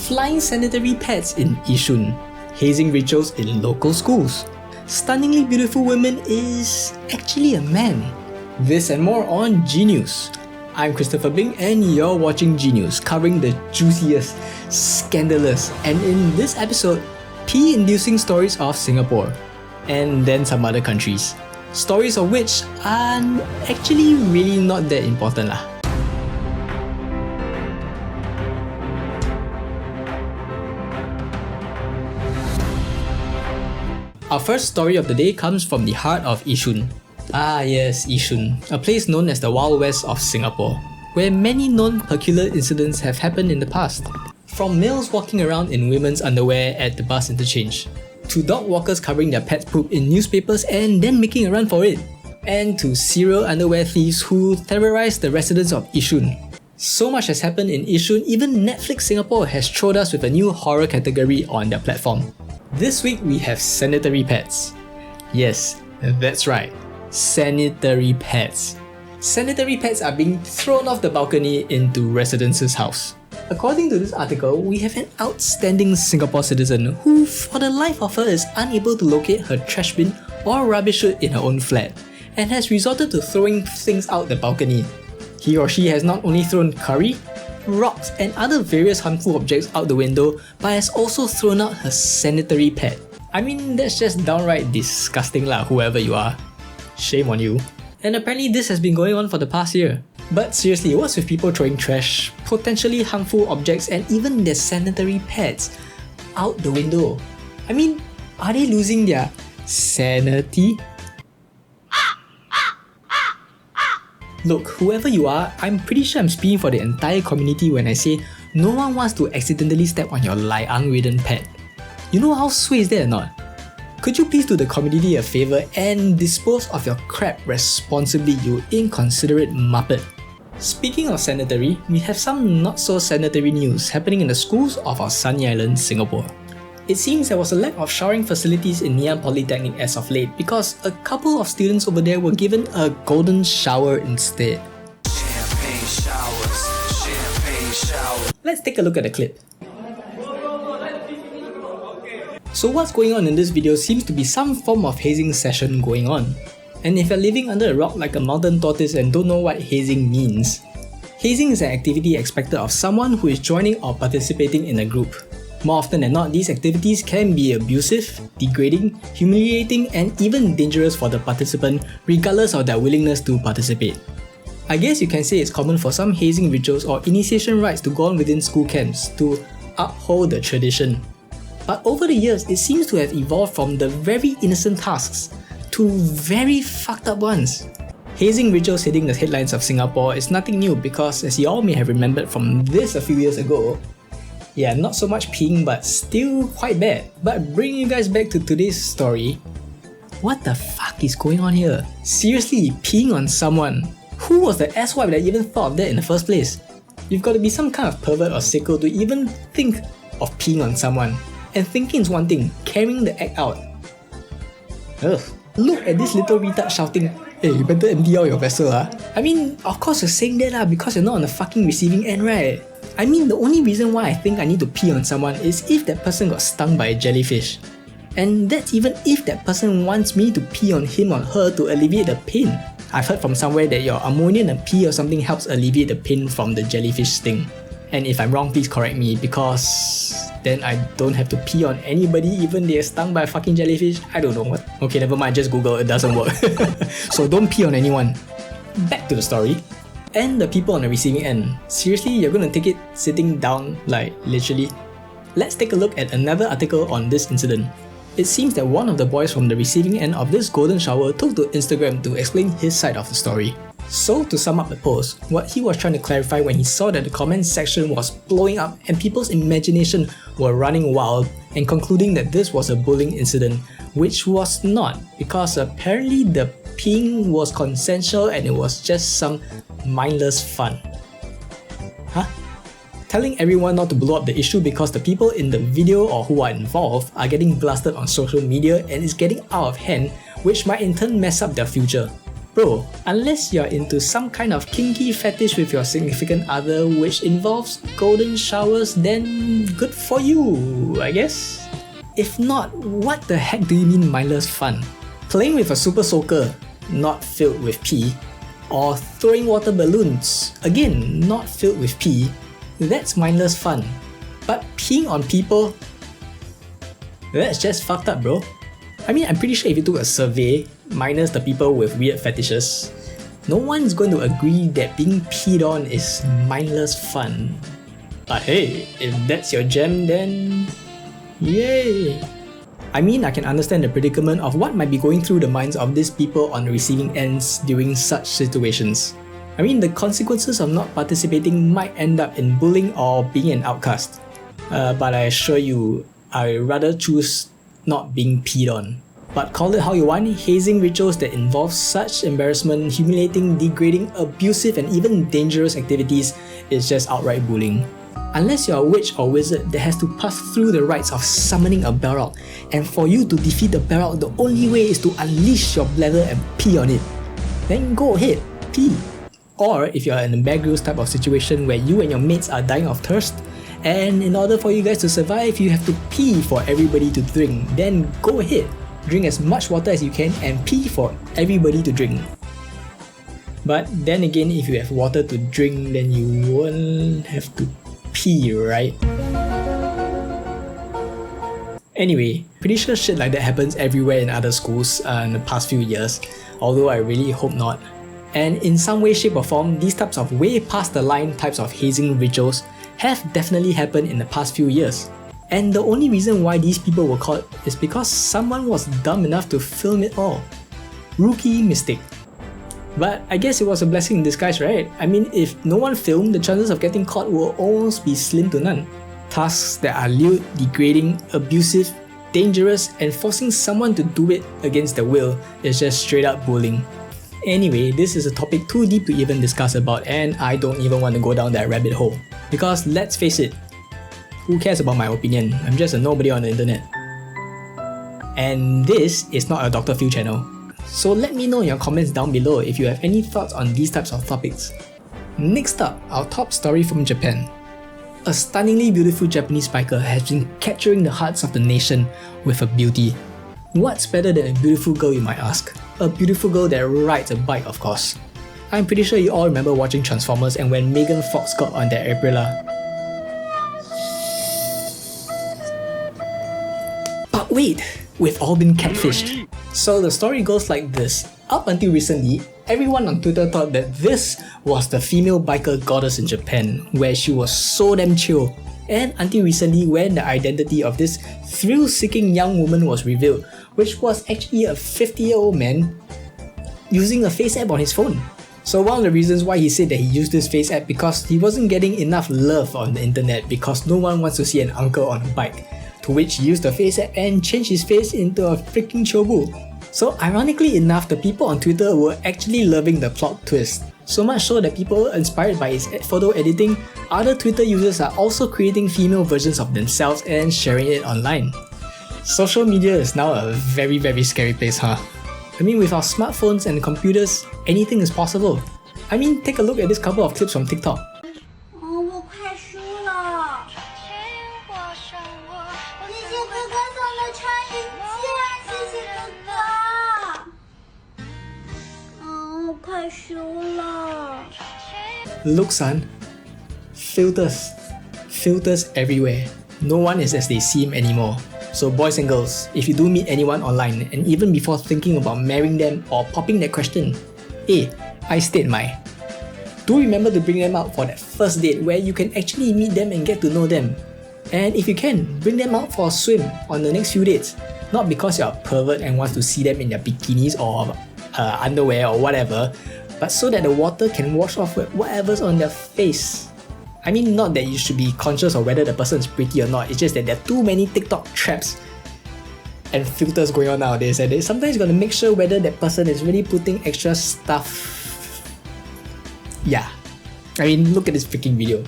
flying sanitary pads in Yishun, hazing rituals in local schools. Stunningly beautiful women is actually a man. This and more on G News. I'm Christopher Bing and you're watching G News, covering the juiciest, scandalous, and in this episode, pee-inducing stories of Singapore, and then some other countries. Stories of which are actually really not that important lah. Our first story of the day comes from the heart of Yishun. Ah yes, Yishun, a place known as the Wild West of Singapore, where many known peculiar incidents have happened in the past. From males walking around in women's underwear at the bus interchange, to dog walkers covering their pet's poop in newspapers and then making a run for it, and to serial underwear thieves who terrorized the residents of Yishun. So much has happened in Yishun, even Netflix Singapore has thrown us with a new horror category on their platform. This week we have sanitary pads. Yes, that's right, sanitary pads. Sanitary pads are being thrown off the balcony into residents' house. According to this article, we have an outstanding Singapore citizen who, for the life of her, is unable to locate her trash bin or rubbish chute in her own flat, and has resorted to throwing things out the balcony. He or she has not only thrown curry, rocks and other various harmful objects out the window, but has also thrown out her sanitary pad. I mean, that's just downright disgusting lah, whoever you are. Shame on you. And apparently this has been going on for the past year. But seriously, what's with people throwing trash, potentially harmful objects and even their sanitary pads out the window? I mean, are they losing their sanity? Look, whoever you are, I'm pretty sure I'm speaking for the entire community when I say no one wants to accidentally step on your liang-ridden pad. You know how sway is that or not? Could you please do the community a favour and dispose of your crap responsibly, you inconsiderate muppet? Speaking of sanitary, we have some not so sanitary news happening in the schools of our sunny island, Singapore. It seems there was a lack of showering facilities in Ngee Ann Polytechnic as of late because a couple of students over there were given a golden shower instead. Champagne showers. Let's take a look at the clip. So what's going on in this video seems to be some form of hazing session going on. And if you're living under a rock like a mountain tortoise and don't know what hazing means, hazing is an activity expected of someone who is joining or participating in a group. More often than not, these activities can be abusive, degrading, humiliating, and even dangerous for the participant regardless of their willingness to participate. I guess you can say it's common for some hazing rituals or initiation rites to go on within school camps to uphold the tradition. But over the years, it seems to have evolved from the very innocent tasks to very fucked up ones. Hazing rituals hitting the headlines of Singapore is nothing new because, as you all may have remembered from this a few years ago, yeah, not so much peeing but still quite bad. But bringing you guys back to today's story, what the fuck is going on here? Seriously, peeing on someone? Who was the asswipe that even thought of that in the first place? You've got to be some kind of pervert or sicko to even think of peeing on someone. And thinking is one thing, carrying the act out. Ugh. Look at this little retard shouting, "Hey, you better empty out your vessel ah." I mean, of course you're saying that lah because you're not on the fucking receiving end, right? I mean, the only reason why I think I need to pee on someone is if that person got stung by a jellyfish. And that's even if that person wants me to pee on him or her to alleviate the pain. I've heard from somewhere that your ammonia and pee or something helps alleviate the pain from the jellyfish sting. And if I'm wrong, please correct me because then I don't have to pee on anybody even they're stung by a fucking jellyfish. I don't know what. Okay, never mind, just Google, it doesn't work. So don't pee on anyone. Back to the story. And the people on the receiving end. Seriously, you're gonna take it sitting down, like literally? Let's take a look at another article on this incident. It seems that one of the boys from the receiving end of this golden shower took to Instagram to explain his side of the story. So to sum up the post, what he was trying to clarify when he saw that the comment section was blowing up and people's imagination were running wild and concluding that this was a bullying incident, which was not, because apparently the peeing was consensual and it was just some mindless fun. Huh? Telling everyone not to blow up the issue because the people in the video or who are involved are getting blasted on social media and it's getting out of hand, which might in turn mess up their future. Bro, unless you're into some kind of kinky fetish with your significant other which involves golden showers, then good for you, I guess? If not, what the heck do you mean mindless fun? Playing with a super soaker, not filled with pee, or throwing water balloons, again, not filled with pee, that's mindless fun. But peeing on people, that's just fucked up, bro. I mean, I'm pretty sure if you took a survey, minus the people with weird fetishes, no one's going to agree that being peed on is mindless fun. But hey, if that's your jam, then yay! I mean, I can understand the predicament of what might be going through the minds of these people on the receiving ends during such situations. I mean, the consequences of not participating might end up in bullying or being an outcast. But I assure you, I'd rather choose not being peed on. But call it how you want, hazing rituals that involve such embarrassment, humiliating, degrading, abusive and even dangerous activities is just outright bullying. Unless you're a witch or wizard that has to pass through the rites of summoning a Balrog, and for you to defeat the Balrog, the only way is to unleash your bladder and pee on it. Then go ahead, pee. Or if you're in a Bear Grylls type of situation where you and your mates are dying of thirst, and in order for you guys to survive, you have to pee for everybody to drink, then go ahead. Drink as much water as you can and pee for everybody to drink. But then again, if you have water to drink, then you won't have to pee, right? Anyway, pretty sure shit like that happens everywhere in other schools in the past few years, although I really hope not. And in some way, shape or form, these types of way past the line types of hazing rituals have definitely happened in the past few years. And the only reason why these people were caught is because someone was dumb enough to film it all. Rookie mistake. But I guess it was a blessing in disguise, right? I mean, if no one filmed, the chances of getting caught will almost be slim to none. Tasks that are lewd, degrading, abusive, dangerous, and forcing someone to do it against their will is just straight up bullying. Anyway, this is a topic too deep to even discuss about, and I don't even want to go down that rabbit hole. Because let's face it, who cares about my opinion? I'm just a nobody on the internet. And this is not a Dr. Phil channel. So let me know in your comments down below if you have any thoughts on these types of topics. Next up, our top story from Japan. A stunningly beautiful Japanese biker has been capturing the hearts of the nation with her beauty. What's better than a beautiful girl, you might ask? A beautiful girl that rides a bike, of course. I'm pretty sure you all remember watching Transformers and when Megan Fox got on that Aprilia. But wait, we've all been catfished. So the story goes like this. Up until recently, everyone on Twitter thought that this was the female biker goddess in Japan, where she was so damn chill. And until recently, when the identity of this thrill-seeking young woman was revealed, which was actually a 50-year-old man using a face app on his phone. So one of the reasons why he said that he used this face app because he wasn't getting enough love on the internet because no one wants to see an uncle on a bike. To which he used the face app and changed his face into a freaking chobu. So ironically enough, the people on Twitter were actually loving the plot twist. So much so that people inspired by his photo editing, other Twitter users are also creating female versions of themselves and sharing it online. Social media is now a very scary place, huh? I mean, with our smartphones and computers, anything is possible. I mean, take a look at this couple of clips from TikTok. Look son, filters everywhere. No one is as they seem anymore. So boys and girls, if you do meet anyone online and even before thinking about marrying them or popping that question, hey, I stayed my. Do remember to bring them out for that first date where you can actually meet them and get to know them. And if you can, bring them out for a swim on the next few dates. Not because you're a pervert and want to see them in their bikinis or underwear or whatever, but so that the water can wash off whatever's on their face. I mean, not that you should be conscious of whether the person is pretty or not, it's just that there are too many TikTok traps and filters going on nowadays, and sometimes you gotta make sure whether that person is really putting extra stuff. Yeah, I mean, look at this freaking video.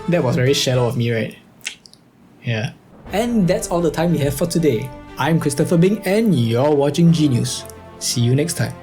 That was very shallow of me, right? Yeah. And that's all the time we have for today. I'm Christopher Bing and you're watching Genius. See you next time.